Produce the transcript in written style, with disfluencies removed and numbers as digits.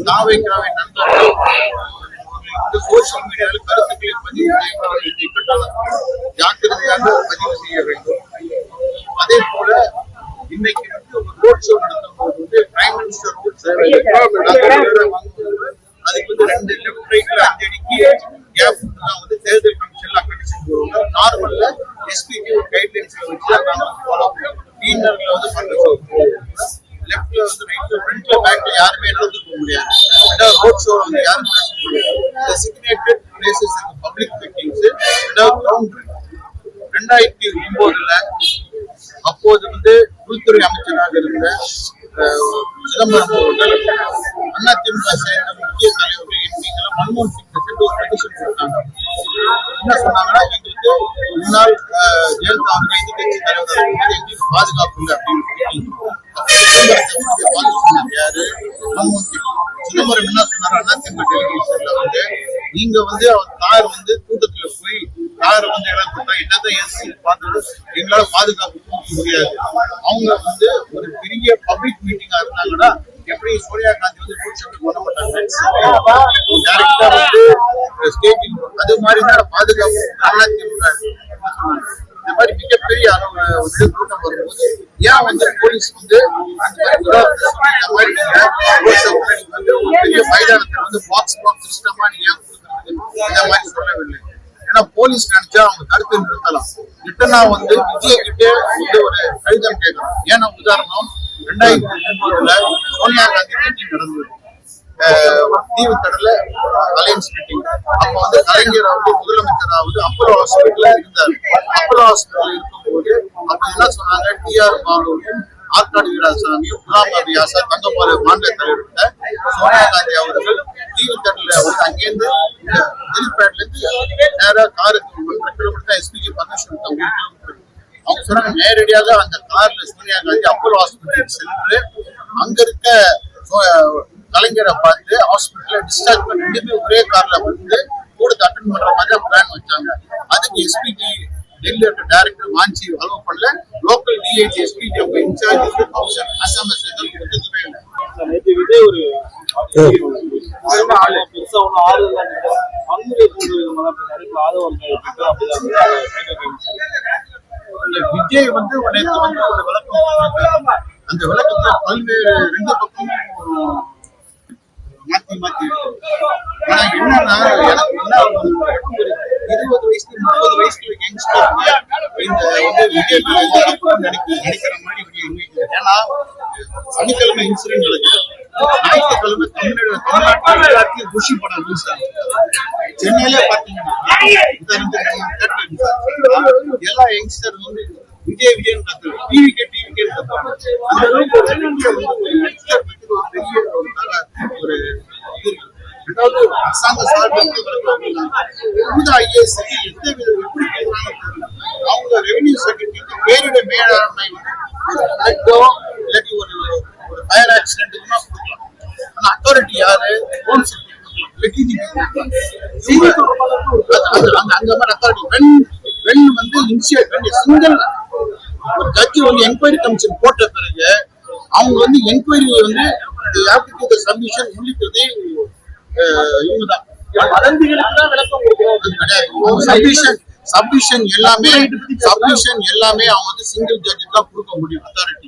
தாவேக்காவை நண்பர்கள் சோசியல் மீடியாவில் கருத்துக்களை பதிவு ஜாக்கிரதையாக பதிவு செய்ய வேண்டும். அதே போல இன்னைக்கு ஒரு ரோட் ஷோ நடத்தும் போது பிரைம் மினிஸ்டர் அதுக்கு 2 லெஃப்ட் ரைட்ல 5 அடிக்கு கேப் தேர்தல் கமிஷன்ல அக்கடிஷன் போடுவாங்க. நார்மல்ல எஸ்பிடி ஒரு கைட்லைன்ஸ்ல வச்சு நாம ஃபாலோ பண்ணுவோம். டீனர்ல பண்ணுவோம். லெஃப்ட்ல ரைட்ல ஃப்ரண்ட்ல பேக்ல யாருமே நடந்து போக முடியாது. ரோட் ஷோ யாரும் பேச முடியாது. Designated places public meetings ground 2009ல அப்போது உள்துறை அமைச்சராக இருந்த சிதம்பரம் அவர்கள் அதிமுக சேர்ந்த முக்கிய தலைவர்கள் எம்பிக்களை மன்மோகன் சிங் ஒரு பெட்டிஷன் கொடுத்தாங்க. என்ன சொன்னாங்கன்னா, எங்களுக்கு முன்னாள் ஜெயலலிதா அவர்கள் எதிர்கட்சி தலைவராக இருக்கும்போது எங்களுக்கு பாதுகாப்பு இல்லை அப்படின்னு யாரு மன்மோகன் சிங். சிதம்பரம் என்ன சொன்னாரு, அதிமுக டெலிகேஷன்ல நீங்க அவர் கார் கூட்டத்துல போய் காரை எல்லாம் கொடுத்தா என்னதான் பார்த்தாலும் எங்களால பாதுகாப்பு கொடுக்க முடியாது. அவங்க ஒரு பெரிய பப்ளிக் மீட்டிங்கா இருந்தாங்கன்னா எப்படி சோனியா காந்தி பண்ண மாட்டாங்க. அது மாதிரி பாதுகாப்பு இந்த மாதிரி மிகப்பெரிய அளவு கூட்டம் வரும்போது ஏன் போலீஸ் பெரிய மைதானத்துல பாக்ஸ் சிஸ்டமா நீங்க ஏன் கொடுக்குறது இந்த மாதிரி சொல்லவில்லை. ஏன்னா போலீஸ் நினைச்சா அவங்க கருத்து நிறுத்தலாம். ரிட்டனா விஜய் கிட்டே ஒரு கடிதம் கேட்கணும். ஏன்னா உதாரணம் 2009ல சோனியா காந்தி மீட்டிங் நடந்தது தீவுத்தடல அலையன்ஸ் மீட்டிங். அப்ப கலைஞர் முதலமைச்சராவது அப்போலோ ஹாஸ்பிட்டல்ல இருந்தார். அப்போலோ ஹாஸ்பிட்டல் இருக்கும்போது அப்ப என்ன சொன்னாங்க, டிஆர் பாலுவும் ஆற்காடு வீராசாமியும் குலாம் நபி ஆசாத் தங்கபாலு மாநில தலைவர்கிட்ட சோனியா காந்தி அவர்கள் தீவுத்தடல அங்கேருந்து ஹெலிபேட்ல இருந்து நேரா காருக்கு 1.5 கிலோமீட்டர் எஸ்பிஜி பர்மிஷன் 1 கிலோமீட்டர். அவங்க சொன்னாங்க நேரடியாக அந்த கார்ல சோனியா காந்தி அப்போலோ ஹாஸ்பிட்டல் சென்று அங்க இருக்க கலைஞரை பார்த்து ஹாஸ்பிட்டல்ல டிஸ்சார்ஜ் பண்ணி ஒரே கார்ல கூட அட்டென்ட் பண்ற மாதிரி பிளான் வச்சாங்க. அதுக்கு எஸ்பிஜி டெல்லியோட டைரக்டர் வாஞ்சி அலோவ் பண்ணல. லோக்கல் டிஐஜி எஸ்பிஜி அவங்க இன்சார்ஜ் அசாமஸ் கொடுத்துக்கவே இல்லை. விஜய் ஒரு பெருசா ஒன்னும் ஆறுதல் வன்முறை விஜய் நேற்று ஒரு விளக்கம், அந்த விளக்கத்துல பல்வேறு 2 பக்கமும் மாத்தி மாத்தி. ஆனா என்னன்னா, எனக்கு 20 வயசுல 30 வயசுல யங்ஸ்டர் இந்த விஜய் நடிக்கிற மாதிரி ஏன்னா சனிக்கிழமை இன்சிடென்ட் நடக்குது. ஞாயிற்றுக்கிழமை தமிழ்நாட்டில் எல்லாத்தையும் குஷி படம் ரிலீஸ் ஆகுது. சென்னையில பாத்தீங்கன்னா எல்லா யங்ஸ்டர் விஜய் விஜய் டிவிக்கே கத்துவாங்க. அந்த அளவுக்கு ஒரு ரெண்டாவது அரசாங்க சார்பில் ஐஏஎஸ் அவங்க ரெவென்யூ செக்ரட்டரி பேரிட மேலாண்மை இல்லாட்டி ஒரு ஃபயர் ஆக்சிடென்ட்டுக்கு கொடுக்கலாம். ஆனா அத்தாரிட்டி யாரு? ஹோம் செக்ரட்டரி அந்த மாதிரி அத்தாரிட்டி சிங்கிள் ஒரு ஜட்ஜி என்கொயரி கமிஷன் போட்ட பிறகு அவங்க என்கொயரி சப்மிஷன் உள்ளிட்டது இவங்கதான். வதந்திகளுக்கு விளக்கம் கிடையாது. சப்மிஷன் எல்லாமே அவங்க சிங்கிள் ஜட்ஜி தான் கொடுக்க முடியும் அத்தாரிட்டி.